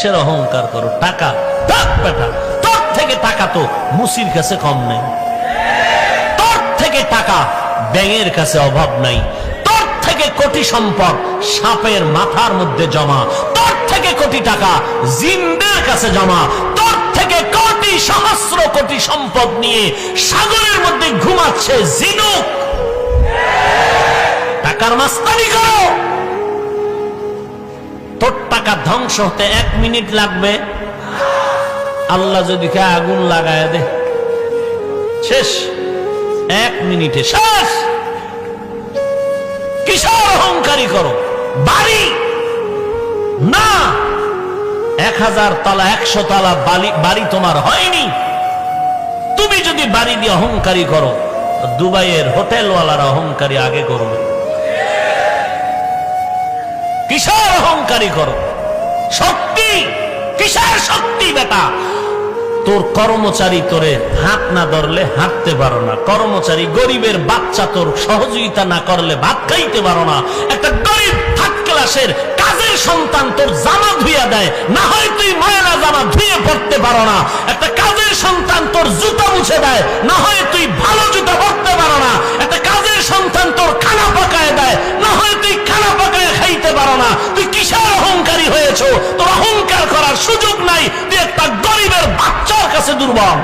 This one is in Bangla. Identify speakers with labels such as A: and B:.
A: কিসের অহংকার করো? টাকা বেটা, তোর থেকে টাকা তো মুসির কাছে কম নাই, তোর থেকে টাকা ব্যাঙের কাছে অভাব নাই, তোর থেকে কোটি সম্পদ সাপের মাথার মধ্যে জমা, তোর থেকে কোটি টাকা জিনদের কাছে জমা, তোর থেকে কোটি সহস্র কোটি সম্পদ নিয়ে সাগরের মধ্যে ঘুমাচ্ছে জিনুক। টাকার মাস্তানি করো। তোর টাকা ধ্বংস হতে 1 মিনিট লাগবে, আল্লাহ যদি আগুন লাগায় দে শেষ, 1 মিনিটে শেষ। কিসের অহংকারী করো? বাড়ি না 1000 তলা 100 তলা বাড়ি তোমার হয়নি। তুমি যদি বাড়ি দিয়ে অহংকারী করো, দুবাইয়ের হোটেলওয়ালারা অহংকারী আগে করবে। কিসের অহংকারী করো? শক্তি কিসের শক্তি বেটা? তোর কর্মচারী তোরে হাত না ধরলে হাঁটতে পারো না, কর্মচারী গরিবের বাচ্চা তোর সহযোগিতা না করলে ভাত খাইতে পারো না, একটা গরিব 3rd ক্লাসের কাজের সন্তান তোর জামা ধুইয়া দেয়, না হয় তুই ময়লা জামা ধুয়ে পড়তে পারো না, একটা কাজের সন্তান তোর জুতা মুছে দেয়, না হয় তুই ভালো জুতা পরতে পারো না, একটা কাজের সন্তান তোর খানা পাকায় দেয়, না হয় তুই খানা পাকায় খাইতে পারো না। তুই কিসের অহংকারী হয়েছো? তোর অহংকার করার সুযোগ নাই, তুই একটা গরিবের বাচ্চার কাছে দুর্বল।